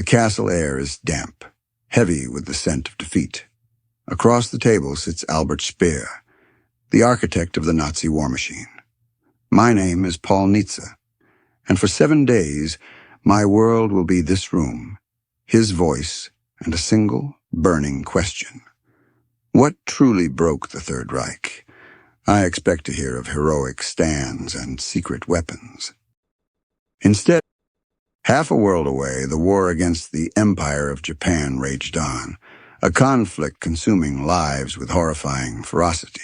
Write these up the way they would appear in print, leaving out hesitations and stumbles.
castle air is damp, heavy with the scent of defeat. Across the table sits Albert Speer, the architect of the Nazi war machine. My name is Paul Nitze, and for 7 days, my world will be this room, his voice, and a single, burning question. What truly broke the Third Reich? I expect to hear of heroic stands and secret weapons. Instead, half a world away, the war against the Empire of Japan raged on, a conflict consuming lives with horrifying ferocity.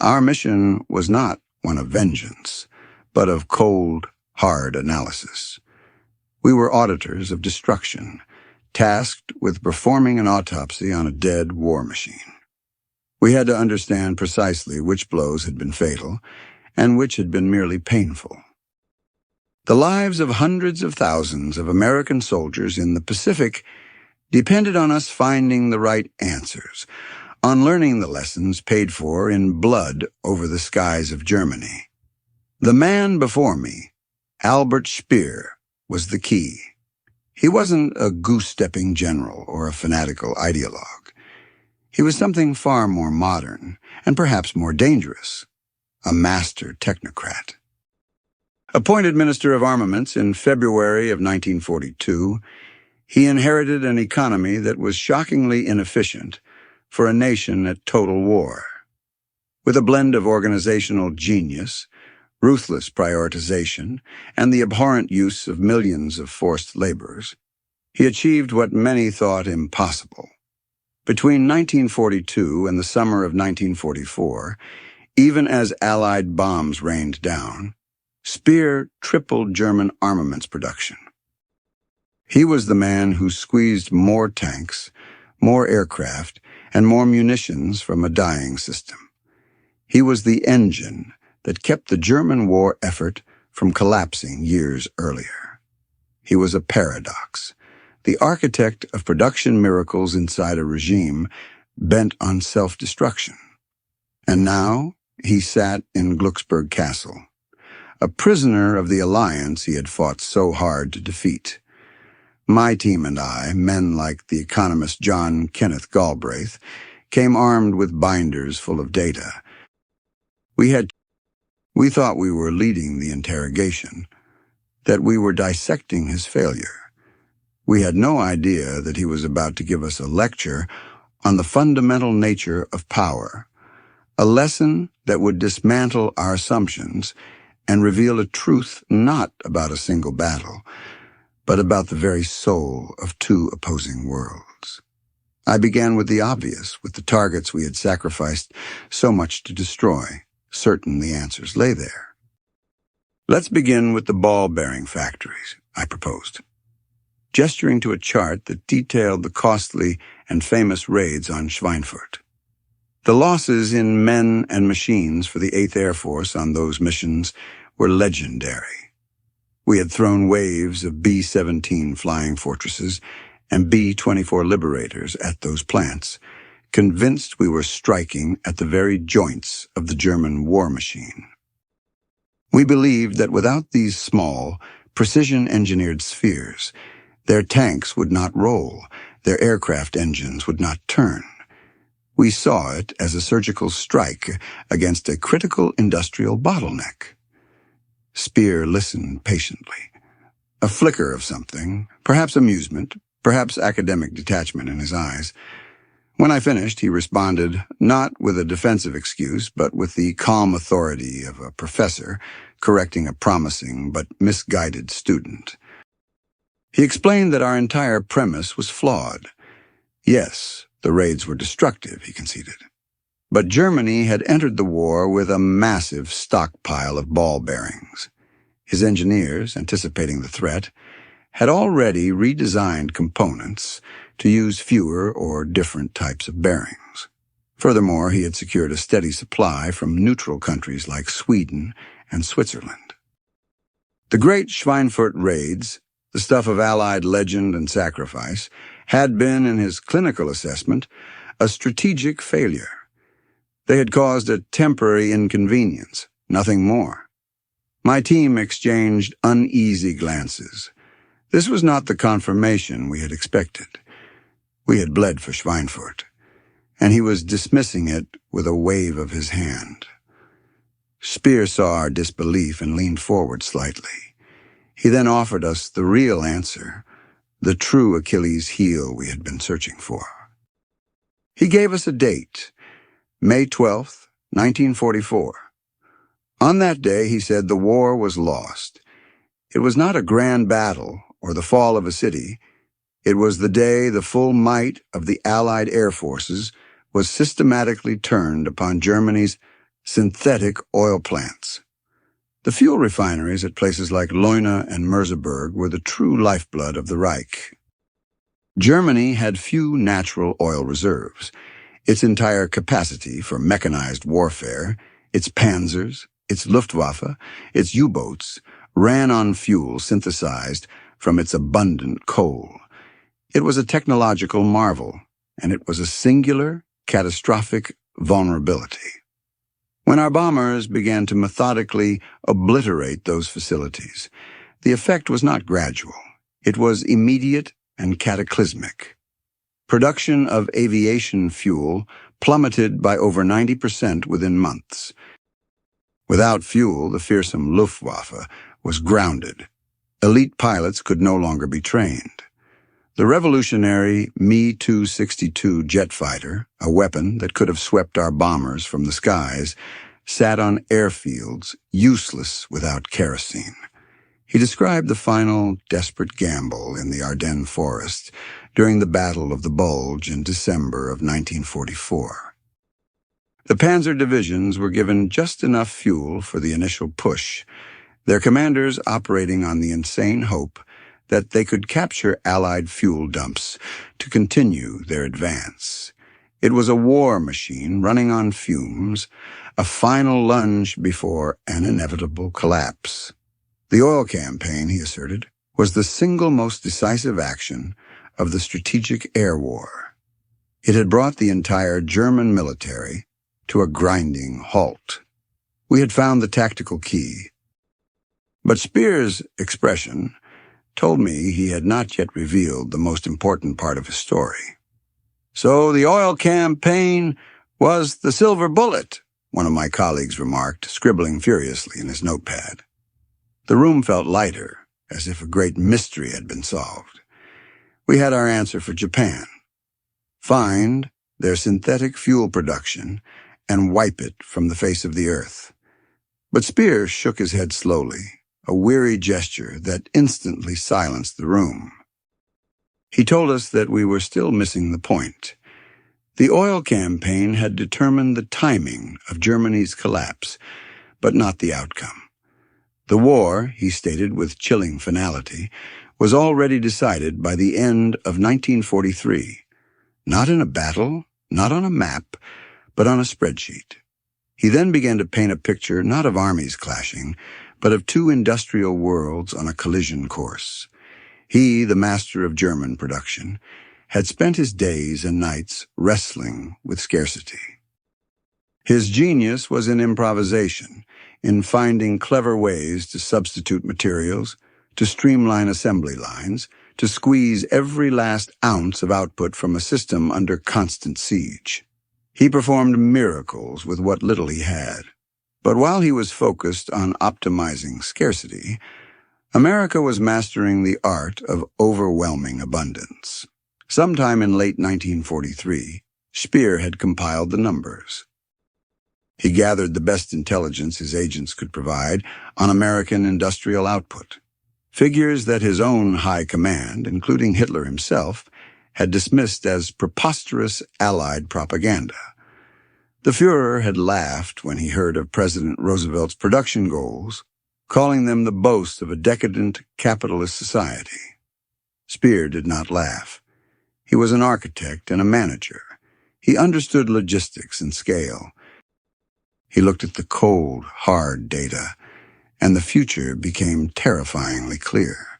Our mission was not one of vengeance, but of cold, hard analysis. We were auditors of destruction, tasked with performing an autopsy on a dead war machine. We had to understand precisely which blows had been fatal and which had been merely painful. The lives of hundreds of thousands of American soldiers in the Pacific depended on us finding the right answers, on learning the lessons paid for in blood over the skies of Germany. The man before me, Albert Speer, was the key. He wasn't a goose-stepping general or a fanatical ideologue. He was something far more modern and perhaps more dangerous, a master technocrat. Appointed Minister of Armaments in February of 1942, he inherited an economy that was shockingly inefficient for a nation at total war. With a blend of organizational genius, ruthless prioritization, and the abhorrent use of millions of forced laborers, he achieved what many thought impossible. Between 1942 and the summer of 1944, even as Allied bombs rained down, Speer tripled German armaments production. He was the man who squeezed more tanks, more aircraft, and more munitions from a dying system. He was the engine that kept the German war effort from collapsing years earlier. He was a paradox, the architect of production miracles inside a regime bent on self-destruction. And now he sat in Glucksburg Castle, a prisoner of the alliance he had fought so hard to defeat. My team and I, men like the economist John Kenneth Galbraith, came armed with binders full of data. We thought we were leading the interrogation, that we were dissecting his failure. We had no idea that he was about to give us a lecture on the fundamental nature of power, a lesson that would dismantle our assumptions and reveal a truth not about a single battle, but about the very soul of two opposing worlds. I began with the obvious, with the targets we had sacrificed so much to destroy, certain the answers lay there. Let's begin with the ball-bearing factories, I proposed, gesturing to a chart that detailed the costly and famous raids on Schweinfurt. The losses in men and machines for the 8th Air Force on those missions were legendary. We had thrown waves of B-17 flying fortresses and B-24 Liberators at those plants, convinced we were striking at the very joints of the German war machine. We believed that without these small, precision-engineered spheres, their tanks would not roll, their aircraft engines would not turn. We saw it as a surgical strike against a critical industrial bottleneck. Speer listened patiently, a flicker of something, perhaps amusement, perhaps academic detachment in his eyes. When I finished, he responded, not with a defensive excuse, but with the calm authority of a professor correcting a promising but misguided student. He explained that our entire premise was flawed. Yes, the raids were destructive, he conceded. But Germany had entered the war with a massive stockpile of ball bearings. His engineers, anticipating the threat, had already redesigned components to use fewer or different types of bearings. Furthermore, he had secured a steady supply from neutral countries like Sweden and Switzerland. The great Schweinfurt raids, the stuff of Allied legend and sacrifice, had been, in his clinical assessment, a strategic failure. They had caused a temporary inconvenience, nothing more. My team exchanged uneasy glances. This was not the confirmation we had expected. We had bled for Schweinfurt, and he was dismissing it with a wave of his hand. Speer saw our disbelief and leaned forward slightly. He then offered us the real answer, the true Achilles heel we had been searching for. He gave us a date, May 12th, 1944. On that day, he said, the war was lost. It was not a grand battle or the fall of a city. It was the day the full might of the Allied air forces was systematically turned upon Germany's synthetic oil plants. The fuel refineries at places like Leuna and Merseburg were the true lifeblood of the Reich. Germany had few natural oil reserves. Its entire capacity for mechanized warfare, its panzers, its Luftwaffe, its U-boats, ran on fuel synthesized from its abundant coal. It was a technological marvel, and it was a singular, catastrophic vulnerability. When our bombers began to methodically obliterate those facilities, the effect was not gradual. It was immediate and cataclysmic. Production of aviation fuel plummeted by over 90% within months. Without fuel, the fearsome Luftwaffe was grounded. Elite pilots could no longer be trained. The revolutionary Me-262 jet fighter, a weapon that could have swept our bombers from the skies, sat on airfields, useless without kerosene. He described the final desperate gamble in the Ardennes forest during the Battle of the Bulge in December of 1944. The panzer divisions were given just enough fuel for the initial push, their commanders operating on the insane hope that they could capture Allied fuel dumps to continue their advance. It was a war machine running on fumes, a final lunge before an inevitable collapse. The oil campaign, he asserted, was the single most decisive action of the strategic air war. It had brought the entire German military to a grinding halt. We had found the tactical key. But Speer's expression told me he had not yet revealed the most important part of his story. So the oil campaign was the silver bullet, one of my colleagues remarked, scribbling furiously in his notepad. The room felt lighter, as if a great mystery had been solved. We had our answer for Japan. Find their synthetic fuel production and wipe it from the face of the earth. But Speer shook his head slowly, a weary gesture that instantly silenced the room. He told us that we were still missing the point. The oil campaign had determined the timing of Germany's collapse, but not the outcome. The war, he stated with chilling finality, was already decided by the end of 1943, not in a battle, not on a map, but on a spreadsheet. He then began to paint a picture not of armies clashing, but of two industrial worlds on a collision course. He, the master of German production, had spent his days and nights wrestling with scarcity. His genius was in improvisation, in finding clever ways to substitute materials, to streamline assembly lines, to squeeze every last ounce of output from a system under constant siege. He performed miracles with what little he had. But while he was focused on optimizing scarcity, America was mastering the art of overwhelming abundance. Sometime in late 1943, Speer had compiled the numbers. He gathered the best intelligence his agents could provide on American industrial output, figures that his own high command, including Hitler himself, had dismissed as preposterous Allied propaganda. The Führer had laughed when he heard of President Roosevelt's production goals, calling them the boast of a decadent capitalist society. Speer did not laugh. He was an architect and a manager. He understood logistics and scale. He looked at the cold, hard data, and the future became terrifyingly clear.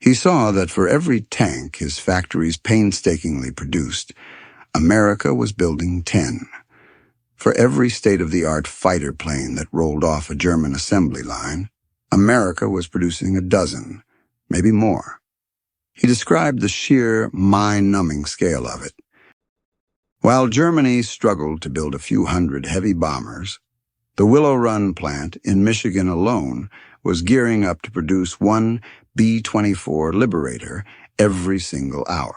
He saw that for every tank his factories painstakingly produced, America was building 10. For every state-of-the-art fighter plane that rolled off a German assembly line, America was producing a dozen, maybe more. He described the sheer, mind-numbing scale of it. While Germany struggled to build a few hundred heavy bombers, the Willow Run plant in Michigan alone was gearing up to produce one B-24 Liberator every single hour.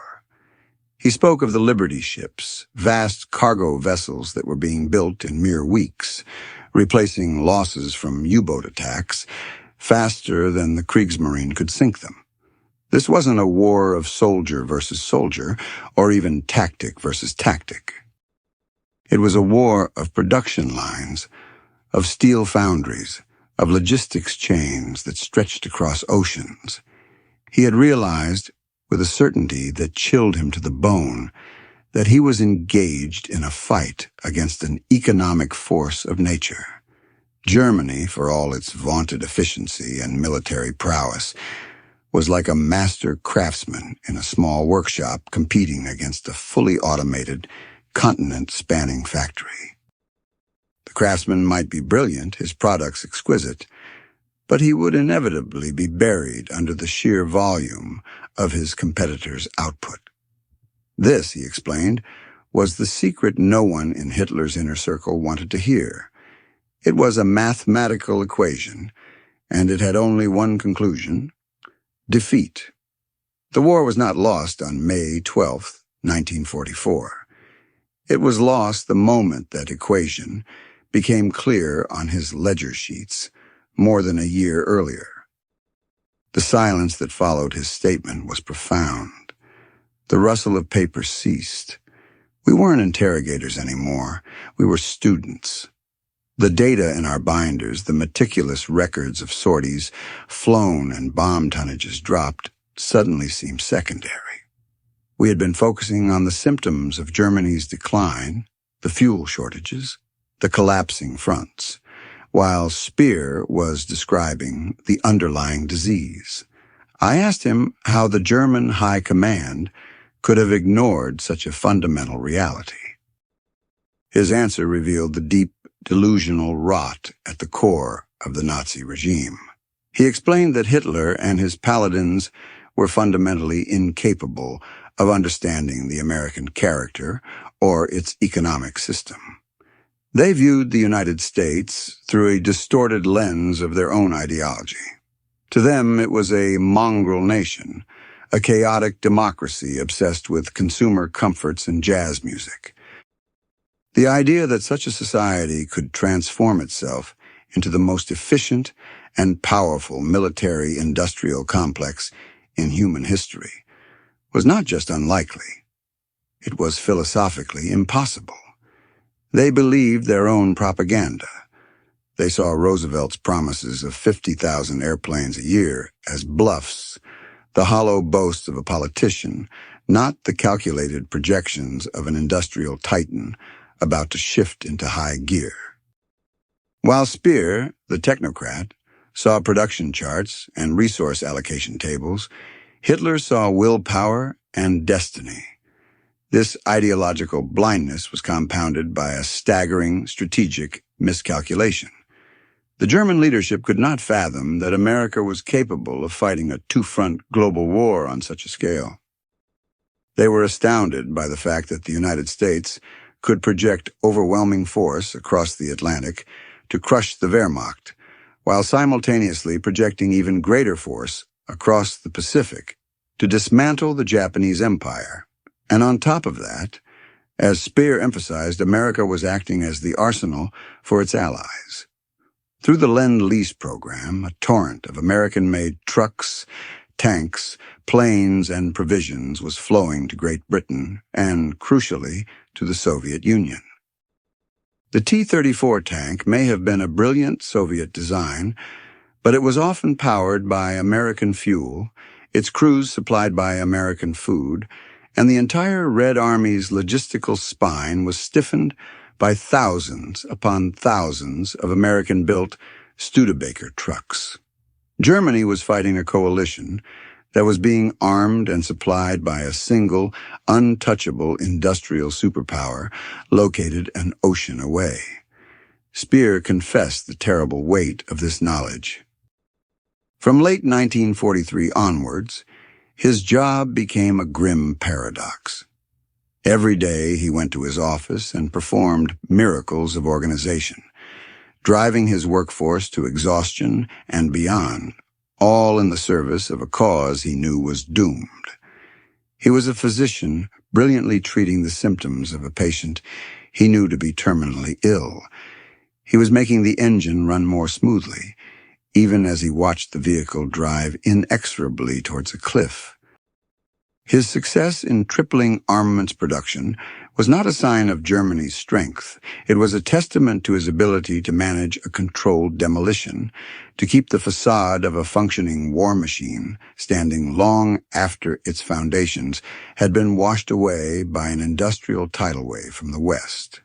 He spoke of the Liberty ships, vast cargo vessels that were being built in mere weeks, replacing losses from U-boat attacks faster than the Kriegsmarine could sink them. This wasn't a war of soldier versus soldier, or even tactic versus tactic. It was a war of production lines, of steel foundries, of logistics chains that stretched across oceans. He had realized, with a certainty that chilled him to the bone, that he was engaged in a fight against an economic force of nature. Germany, for all its vaunted efficiency and military prowess, was like a master craftsman in a small workshop competing against a fully automated, continent-spanning factory. The craftsman might be brilliant, his products exquisite, but he would inevitably be buried under the sheer volume of his competitor's output. This, he explained, was the secret no one in Hitler's inner circle wanted to hear. It was a mathematical equation, and it had only one conclusion: defeat. The war was not lost on May 12, 1944. It was lost the moment that equation became clear on his ledger sheets more than a year earlier. The silence that followed his statement was profound. The rustle of paper ceased. We weren't interrogators anymore. We were students. The data in our binders, the meticulous records of sorties flown and bomb tonnages dropped, suddenly seemed secondary. We had been focusing on the symptoms of Germany's decline, the fuel shortages, the collapsing fronts, while Speer was describing the underlying disease. I asked him how the German High Command could have ignored such a fundamental reality. His answer revealed the deep, delusional rot at the core of the Nazi regime. He explained that Hitler and his paladins were fundamentally incapable of understanding the American character or its economic system. They viewed the United States through a distorted lens of their own ideology. To them, it was a mongrel nation, a chaotic democracy obsessed with consumer comforts and jazz music. The idea that such a society could transform itself into the most efficient and powerful military-industrial complex in human history was not just unlikely. It was philosophically impossible. They believed their own propaganda. They saw Roosevelt's promises of 50,000 airplanes a year as bluffs, the hollow boasts of a politician, not the calculated projections of an industrial titan about to shift into high gear. While Speer, the technocrat, saw production charts and resource allocation tables, Hitler saw willpower and destiny. This ideological blindness was compounded by a staggering strategic miscalculation. The German leadership could not fathom that America was capable of fighting a two-front global war on such a scale. They were astounded by the fact that the United States could project overwhelming force across the Atlantic to crush the Wehrmacht, while simultaneously projecting even greater force across the Pacific to dismantle the Japanese Empire. And on top of that, as Speer emphasized, America was acting as the arsenal for its allies. Through the Lend-Lease program, a torrent of American-made trucks, tanks, planes, and provisions was flowing to Great Britain and, crucially, to the Soviet Union. The T-34 tank may have been a brilliant Soviet design, but it was often powered by American fuel, its crews supplied by American food, and the entire Red Army's logistical spine was stiffened by thousands upon thousands of American-built Studebaker trucks. Germany was fighting a coalition that was being armed and supplied by a single, untouchable industrial superpower located an ocean away. Speer confessed the terrible weight of this knowledge. From late 1943 onwards, his job became a grim paradox. Every day he went to his office and performed miracles of organization, driving his workforce to exhaustion and beyond, all in the service of a cause he knew was doomed. He was a physician brilliantly treating the symptoms of a patient he knew to be terminally ill. He was making the engine run more smoothly, even as he watched the vehicle drive inexorably towards a cliff. His success in tripling armaments production was not a sign of Germany's strength. It was a testament to his ability to manage a controlled demolition, to keep the facade of a functioning war machine standing long after its foundations had been washed away by an industrial tidal wave from the West.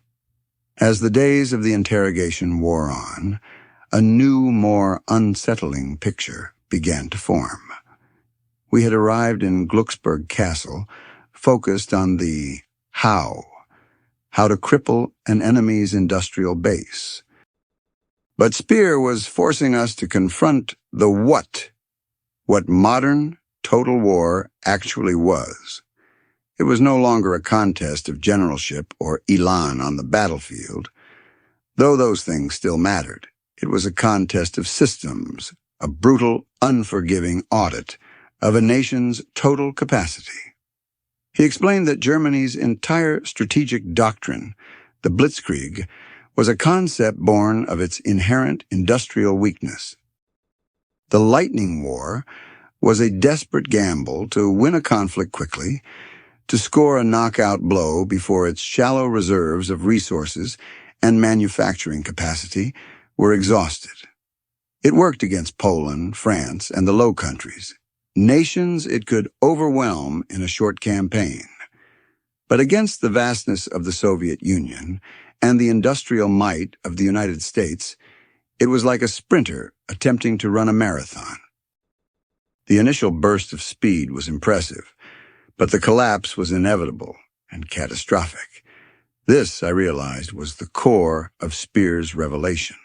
As the days of the interrogation wore on, a new, more unsettling picture began to form. We had arrived in Glucksburg Castle, focused on the how to cripple an enemy's industrial base. But Speer was forcing us to confront the what modern total war actually was. It was no longer a contest of generalship or elan on the battlefield, though those things still mattered. It was a contest of systems, a brutal, unforgiving audit of a nation's total capacity. He explained that Germany's entire strategic doctrine, the Blitzkrieg, was a concept born of its inherent industrial weakness. The lightning war was a desperate gamble to win a conflict quickly, to score a knockout blow before its shallow reserves of resources and manufacturing capacity were exhausted. It worked against Poland, France, and the Low Countries, nations it could overwhelm in a short campaign. But against the vastness of the Soviet Union and the industrial might of the United States, it was like a sprinter attempting to run a marathon. The initial burst of speed was impressive, but the collapse was inevitable and catastrophic. This, I realized, was the core of Speer's revelation.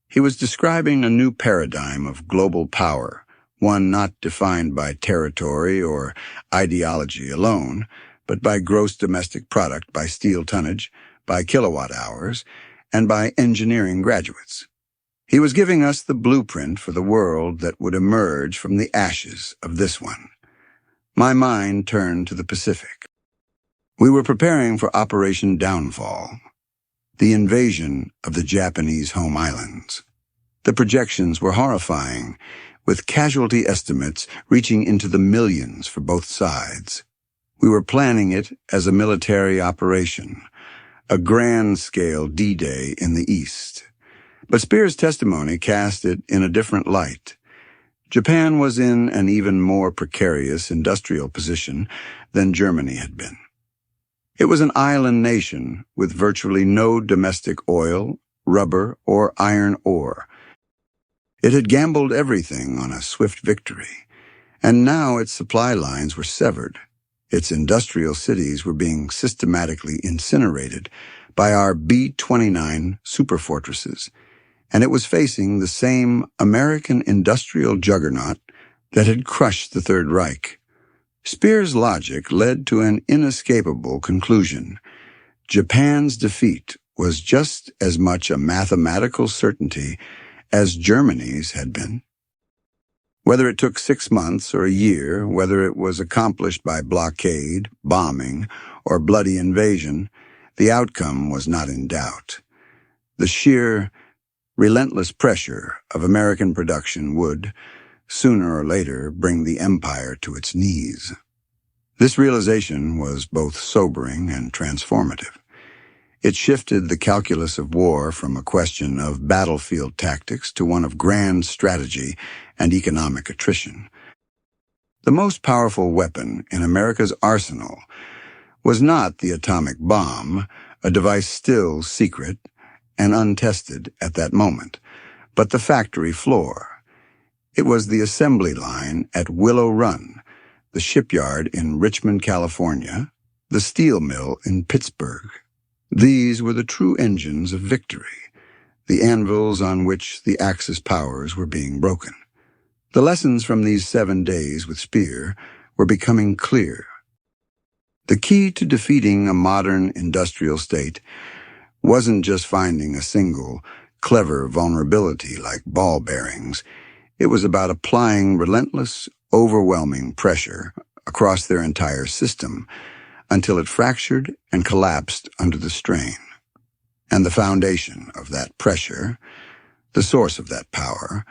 He was describing a new paradigm of global power, one not defined by territory or ideology alone, but by gross domestic product, by steel tonnage, by kilowatt hours, and by engineering graduates. He was giving us the blueprint for the world that would emerge from the ashes of this one. My mind turned to the Pacific. We were preparing for Operation Downfall, the invasion of the Japanese home islands. The projections were horrifying, with casualty estimates reaching into the millions for both sides. We were planning it as a military operation, a grand-scale D-Day in the East. But Speer's testimony cast it in a different light. Japan was in an even more precarious industrial position than Germany had been. It was an island nation with virtually no domestic oil, rubber, or iron ore. It had gambled everything on a swift victory, and now its supply lines were severed. Its industrial cities were being systematically incinerated by our B-29 superfortresses, and it was facing the same American industrial juggernaut that had crushed the Third Reich. Speer's logic led to an inescapable conclusion. Japan's defeat was just as much a mathematical certainty as Germany's had been. Whether it took 6 months or a year, whether it was accomplished by blockade, bombing, or bloody invasion, the outcome was not in doubt. The sheer, relentless pressure of American production would, sooner or later, bring the empire to its knees. This realization was both sobering and transformative. It shifted the calculus of war from a question of battlefield tactics to one of grand strategy and economic attrition. The most powerful weapon in America's arsenal was not the atomic bomb, a device still secret and untested at that moment, but the factory floor. It was the assembly line at Willow Run, the shipyard in Richmond, California, the steel mill in Pittsburgh. These were the true engines of victory, the anvils on which the Axis powers were being broken. The lessons from these 7 days with Speer were becoming clear. The key to defeating a modern industrial state wasn't just finding a single, clever vulnerability like ball bearings. It was about applying relentless, overwhelming pressure across their entire system until it fractured and collapsed under the strain. And the foundation of that pressure, the source of that power,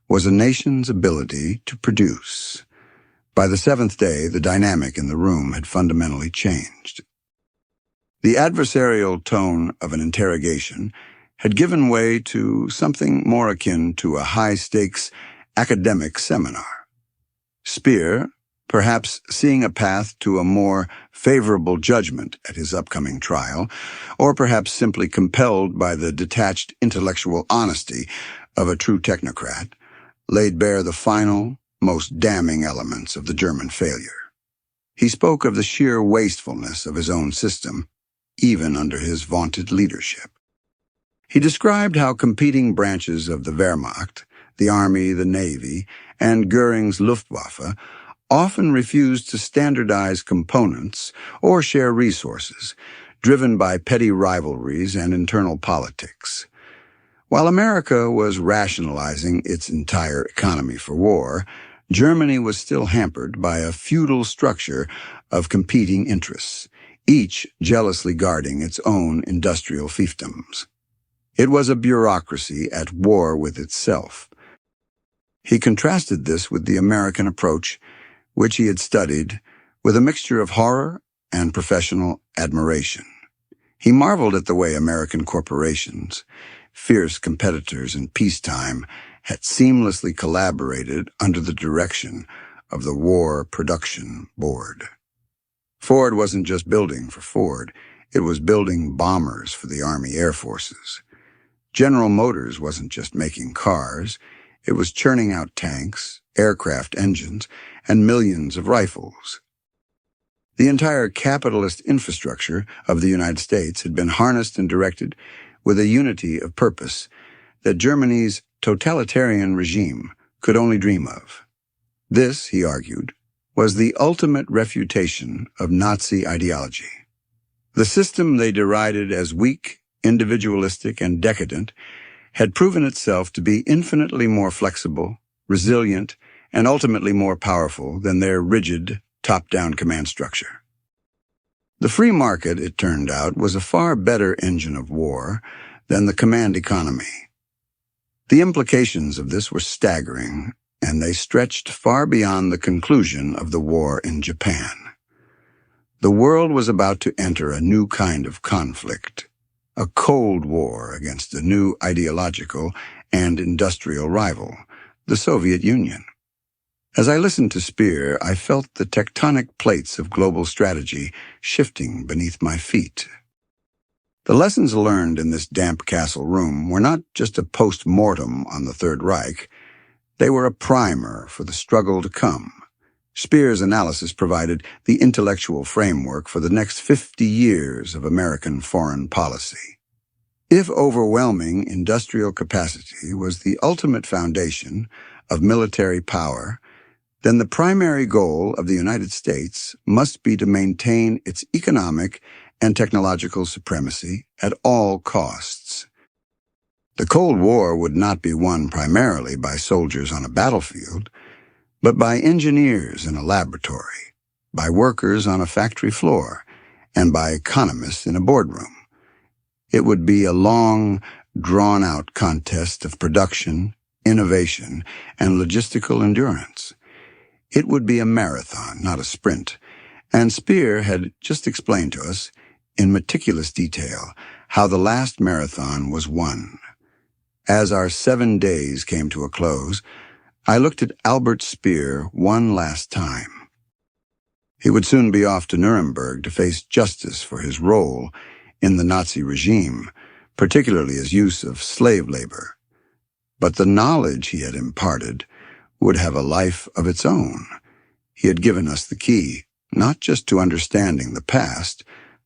was a nation's ability to produce. By the 7th day, the dynamic in the room had fundamentally changed. The adversarial tone of an interrogation had given way to something more akin to a high-stakes academic seminar. Speer, perhaps seeing a path to a more favorable judgment at his upcoming trial, or perhaps simply compelled by the detached intellectual honesty of a true technocrat, laid bare the final, most damning elements of the German failure. He spoke of the sheer wastefulness of his own system, even under his vaunted leadership. He described how competing branches of the Wehrmacht, the Army, the Navy, and Göring's Luftwaffe often refused to standardize components or share resources, driven by petty rivalries and internal politics. While America was rationalizing its entire economy for war, Germany was still hampered by a feudal structure of competing interests, each jealously guarding its own industrial fiefdoms. It was a bureaucracy at war with itself. He contrasted this with the American approach, which he had studied, with a mixture of horror and professional admiration. He marveled at the way American corporations, fierce competitors in peacetime, had seamlessly collaborated under the direction of the War Production Board. Ford wasn't just building for Ford, it was building bombers for the Army Air Forces. General Motors wasn't just making cars, it was churning out tanks, aircraft engines, and millions of rifles. The entire capitalist infrastructure of the United States had been harnessed and directed with a unity of purpose that Germany's totalitarian regime could only dream of. This, he argued, was the ultimate refutation of Nazi ideology. The system they derided as weak, individualistic, and decadent had proven itself to be infinitely more flexible, resilient, and ultimately more powerful than their rigid, top-down command structure. The free market, it turned out, was a far better engine of war than the command economy. The implications of this were staggering, and they stretched far beyond the conclusion of the war in Japan. The world was about to enter a new kind of conflict, a Cold War against a new ideological and industrial rival, the Soviet Union. As I listened to Speer, I felt the tectonic plates of global strategy shifting beneath my feet. The lessons learned in this damp castle room were not just a post-mortem on the Third Reich. They were a primer for the struggle to come. Speer's analysis provided the intellectual framework for the next 50 years of American foreign policy. If overwhelming industrial capacity was the ultimate foundation of military power, then the primary goal of the United States must be to maintain its economic and technological supremacy at all costs. The Cold War would not be won primarily by soldiers on a battlefield, but by engineers in a laboratory, by workers on a factory floor, and by economists in a boardroom. It would be a long, drawn-out contest of production, innovation, and logistical endurance. It would be a marathon, not a sprint, and Speer had just explained to us, in meticulous detail, how the last marathon was won. As our 7 days came to a close, I looked at Albert Speer one last time. He would soon be off to Nuremberg to face justice for his role in the Nazi regime, particularly his use of slave labor. But the knowledge he had imparted would have a life of its own. He had given us the key, not just to understanding the past,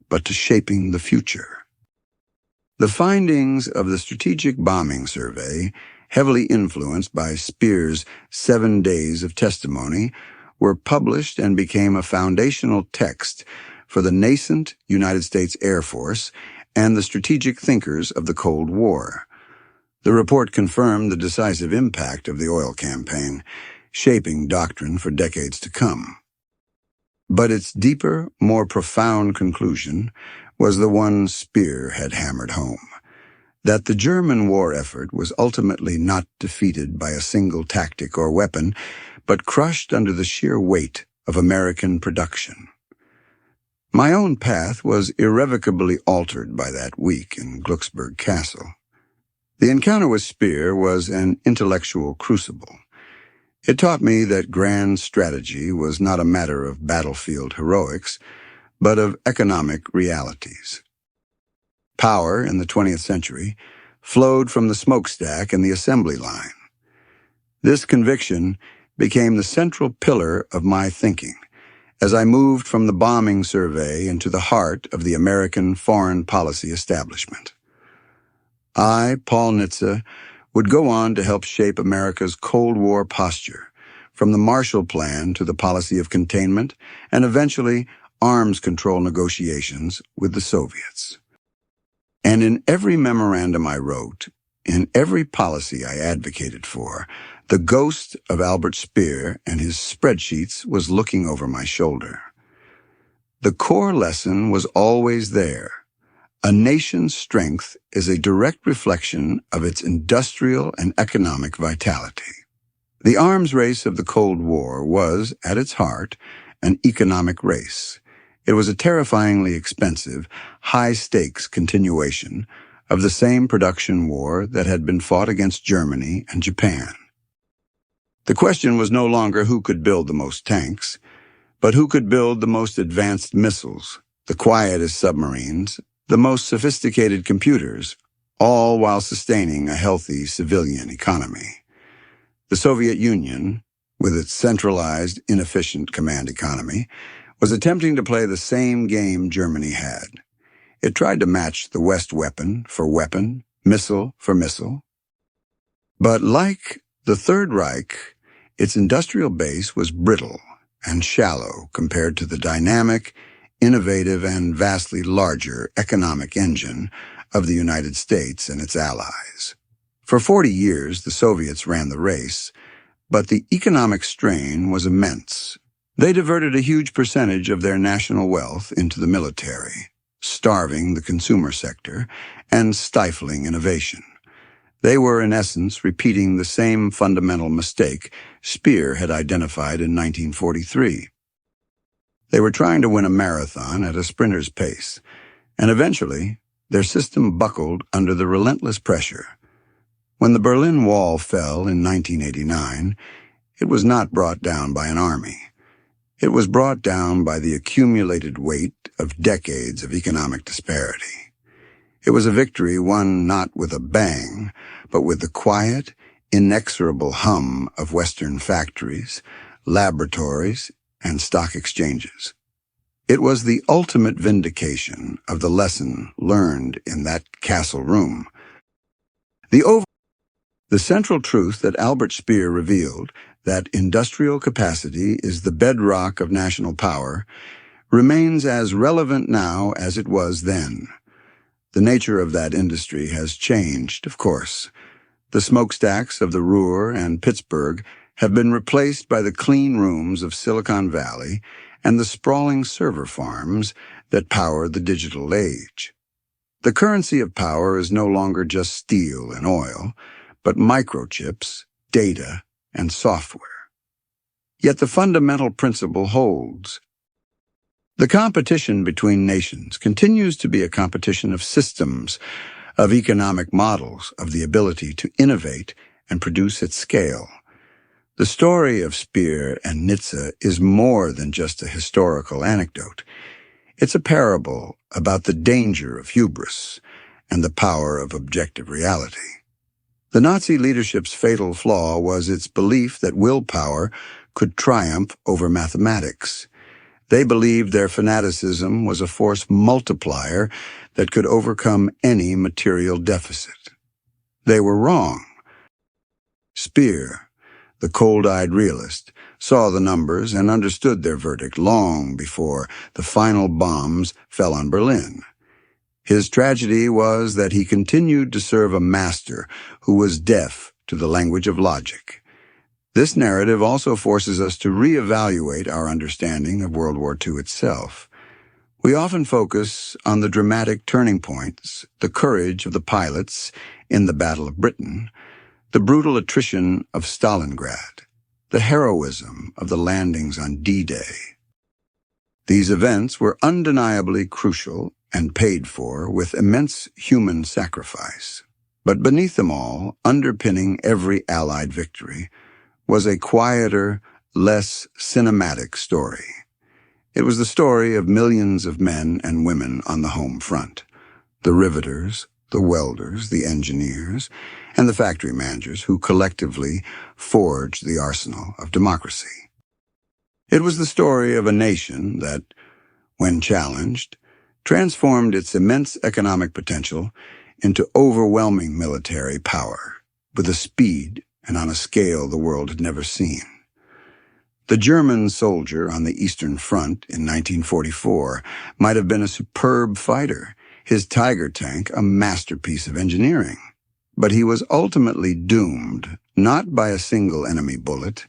but to shaping the future. The findings of the Strategic Bombing Survey heavily influenced by Speer's 7 days of testimony, were published and became a foundational text for the nascent United States Air Force and the strategic thinkers of the Cold War. The report confirmed the decisive impact of the oil campaign, shaping doctrine for decades to come. But its deeper, more profound conclusion was the one Speer had hammered home, that the German war effort was ultimately not defeated by a single tactic or weapon, but crushed under the sheer weight of American production. My own path was irrevocably altered by that week in Glucksburg Castle. The encounter with Speer was an intellectual crucible. It taught me that grand strategy was not a matter of battlefield heroics, but of economic realities. Power in the 20th century flowed from the smokestack and the assembly line. This conviction became the central pillar of my thinking as I moved from the bombing survey into the heart of the American foreign policy establishment. I, Paul Nitze, would go on to help shape America's Cold War posture, from the Marshall Plan to the policy of containment, and eventually arms control negotiations with the Soviets. And in every memorandum I wrote, in every policy I advocated for, the ghost of Albert Speer and his spreadsheets was looking over my shoulder. The core lesson was always there. A nation's strength is a direct reflection of its industrial and economic vitality. The arms race of the Cold War was, at its heart, an economic race. It was a terrifyingly expensive, high-stakes continuation of the same production war that had been fought against Germany and Japan. The question was no longer who could build the most tanks, but who could build the most advanced missiles, the quietest submarines, the most sophisticated computers, all while sustaining a healthy civilian economy. The Soviet Union, with its centralized, inefficient command economy, was attempting to play the same game Germany had. It tried to match the West weapon for weapon, missile for missile. But like the Third Reich, its industrial base was brittle and shallow compared to the dynamic, innovative, and vastly larger economic engine of the United States and its allies. For 40 years, the Soviets ran the race, but the economic strain was immense. They diverted a huge percentage of their national wealth into the military, starving the consumer sector and stifling innovation. They were, in essence, repeating the same fundamental mistake Speer had identified in 1943. They were trying to win a marathon at a sprinter's pace, and eventually their system buckled under the relentless pressure. When the Berlin Wall fell in 1989, it was not brought down by an army. It was brought down by the accumulated weight of decades of economic disparity. It was a victory won not with a bang, but with the quiet, inexorable hum of Western factories, laboratories, and stock exchanges. It was the ultimate vindication of the lesson learned in that castle room. The central truth that Albert Speer revealed, that industrial capacity is the bedrock of national power, remains as relevant now as it was then. The nature of that industry has changed, of course. The smokestacks of the Ruhr and Pittsburgh have been replaced by the clean rooms of Silicon Valley and the sprawling server farms that power the digital age. The currency of power is no longer just steel and oil, but microchips, data, and software. Yet the fundamental principle holds. The competition between nations continues to be a competition of systems, of economic models, of the ability to innovate and produce at scale. The story of Speer and Nitze is more than just a historical anecdote. It's a parable about the danger of hubris and the power of objective reality. The Nazi leadership's fatal flaw was its belief that willpower could triumph over mathematics. They believed their fanaticism was a force multiplier that could overcome any material deficit. They were wrong. Speer, the cold-eyed realist, saw the numbers and understood their verdict long before the final bombs fell on Berlin. His tragedy was that he continued to serve a master who was deaf to the language of logic. This narrative also forces us to reevaluate our understanding of World War II itself. We often focus on the dramatic turning points, the courage of the pilots in the Battle of Britain, the brutal attrition of Stalingrad, the heroism of the landings on D-Day. These events were undeniably crucial and paid for with immense human sacrifice. But beneath them all, underpinning every Allied victory, was a quieter, less cinematic story. It was the story of millions of men and women on the home front, the riveters, the welders, the engineers, and the factory managers who collectively forged the arsenal of democracy. It was the story of a nation that, when challenged, transformed its immense economic potential into overwhelming military power, with a speed and on a scale the world had never seen. The German soldier on the Eastern Front in 1944 might have been a superb fighter, his Tiger tank a masterpiece of engineering. But he was ultimately doomed, not by a single enemy bullet,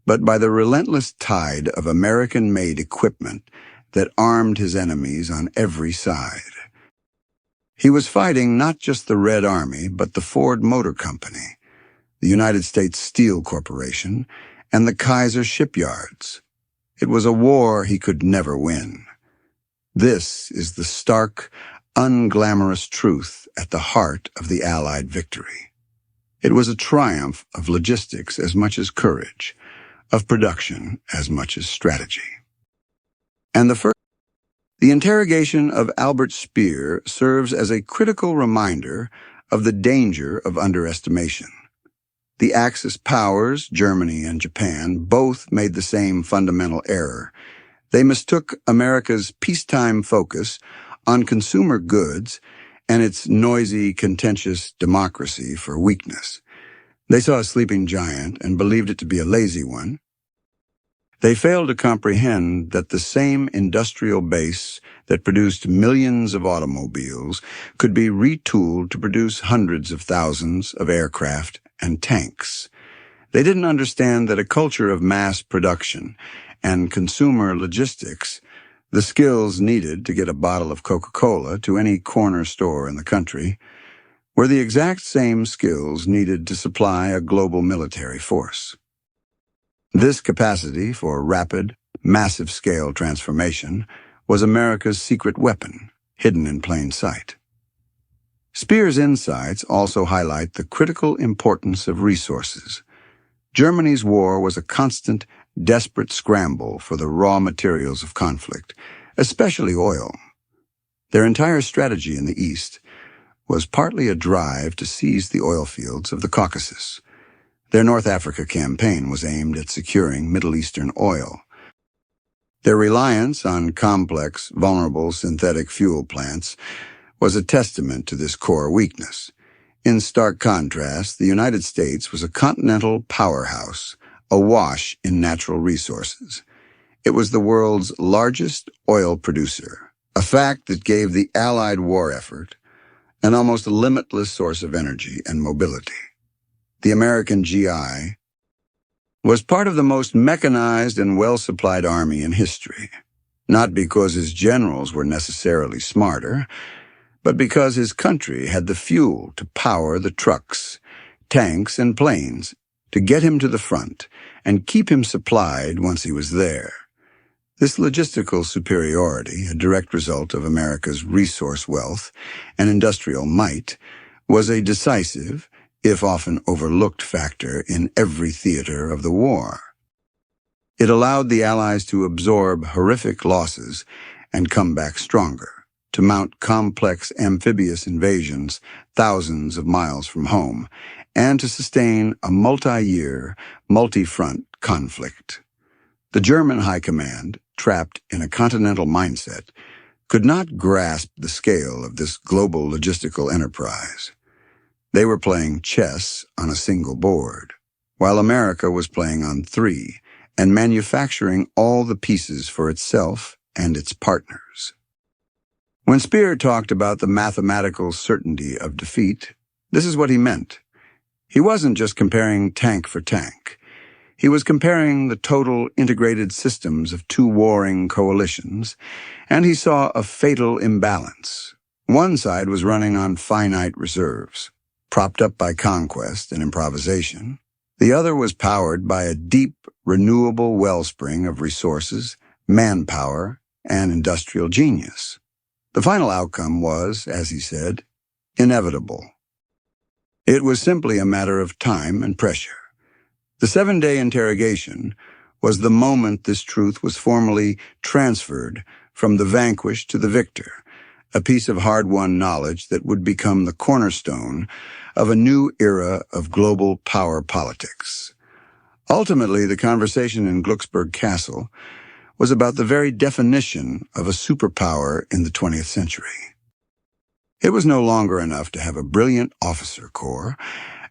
but by the relentless tide of American-made equipment that armed his enemies on every side. He was fighting not just the Red Army, but the Ford Motor Company, the United States Steel Corporation, and the Kaiser shipyards. It was a war he could never win. This is the stark, unglamorous truth at the heart of the Allied victory. It was a triumph of logistics as much as courage, of production as much as strategy. And the interrogation of Albert Speer serves as a critical reminder of the danger of underestimation. The Axis powers, Germany and Japan, both made the same fundamental error. They mistook America's peacetime focus on consumer goods and its noisy, contentious democracy for weakness. They saw a sleeping giant and believed it to be a lazy one. They failed to comprehend that the same industrial base that produced millions of automobiles could be retooled to produce hundreds of thousands of aircraft and tanks. They didn't understand that a culture of mass production and consumer logistics, the skills needed to get a bottle of Coca-Cola to any corner store in the country, were the exact same skills needed to supply a global military force. This capacity for rapid, massive-scale transformation was America's secret weapon, hidden in plain sight. Speer's insights also highlight the critical importance of resources. Germany's war was a constant, desperate scramble for the raw materials of conflict, especially oil. Their entire strategy in the East was partly a drive to seize the oil fields of the Caucasus. Their North Africa campaign was aimed at securing Middle Eastern oil. Their reliance on complex, vulnerable synthetic fuel plants was a testament to this core weakness. In stark contrast, the United States was a continental powerhouse, awash in natural resources. It was the world's largest oil producer, a fact that gave the Allied war effort an almost limitless source of energy and mobility. The American GI was part of the most mechanized and well-supplied army in history, not because his generals were necessarily smarter, but because his country had the fuel to power the trucks, tanks, and planes to get him to the front and keep him supplied once he was there. This logistical superiority, a direct result of America's resource wealth and industrial might, was a decisive, if often overlooked factor in every theater of the war. It allowed the Allies to absorb horrific losses and come back stronger, to mount complex amphibious invasions thousands of miles from home, and to sustain a multi-year, multi-front conflict. The German High Command, trapped in a continental mindset, could not grasp the scale of this global logistical enterprise. They were playing chess on a single board. while America was playing on 3 and manufacturing all the pieces for itself and its partners. When Speer talked about the mathematical certainty of defeat, this is what he meant. He wasn't just comparing tank for tank. He was comparing the total integrated systems of 2 warring coalitions, and he saw a fatal imbalance. One side was running on finite reserves, propped up by conquest and improvisation. The other was powered by a deep, renewable wellspring of resources, manpower, and industrial genius. The final outcome was, as he said, inevitable. It was simply a matter of time and pressure. The 7-day interrogation was the moment this truth was formally transferred from the vanquished to the victor, a piece of hard-won knowledge that would become the cornerstone of a new era of global power politics. Ultimately, the conversation in Glucksburg Castle was about the very definition of a superpower in the 20th century. It was no longer enough to have a brilliant officer corps,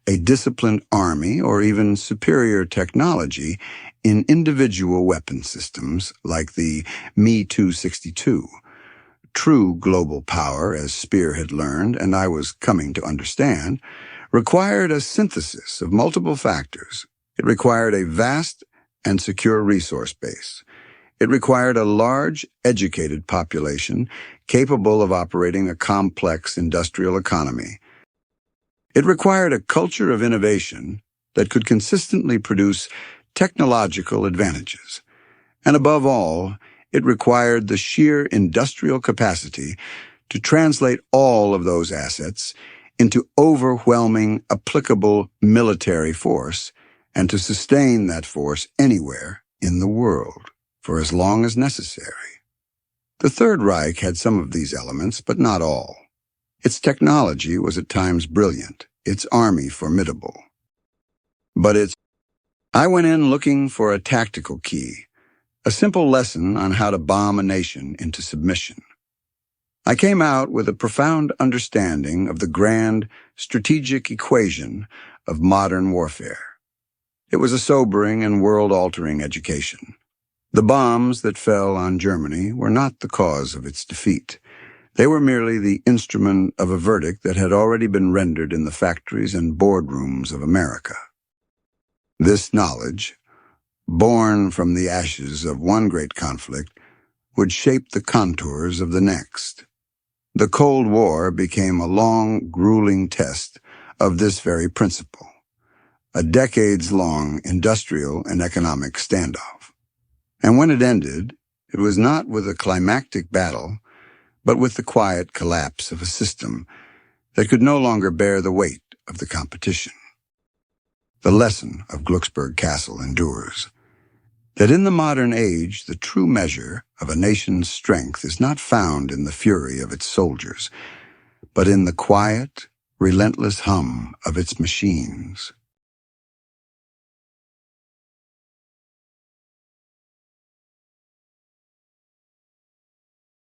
a disciplined army, or even superior technology in individual weapon systems like the Me-262. True global power, as Speer had learned, and I was coming to understand, required a synthesis of multiple factors. It required a vast and secure resource base. It required a large, educated population capable of operating a complex industrial economy. It required a culture of innovation that could consistently produce technological advantages. And above all, it required the sheer industrial capacity to translate all of those assets into overwhelming, applicable military force and to sustain that force anywhere in the world for as long as necessary. The Third Reich had some of these elements, but not all. Its technology was at times brilliant, its army formidable. I went in looking for a tactical key, a simple lesson on how to bomb a nation into submission. I came out with a profound understanding of the grand strategic equation of modern warfare. It was a sobering and world-altering education. The bombs that fell on Germany were not the cause of its defeat. They were merely the instrument of a verdict that had already been rendered in the factories and boardrooms of America. This knowledge, born from the ashes of one great conflict, would shape the contours of the next. The Cold War became a long, grueling test of this very principle, a decades-long industrial and economic standoff. And when it ended, it was not with a climactic battle, but with the quiet collapse of a system that could no longer bear the weight of the competition. The lesson of Glucksburg Castle endures, that in the modern age, the true measure of a nation's strength is not found in the fury of its soldiers, but in the quiet, relentless hum of its machines.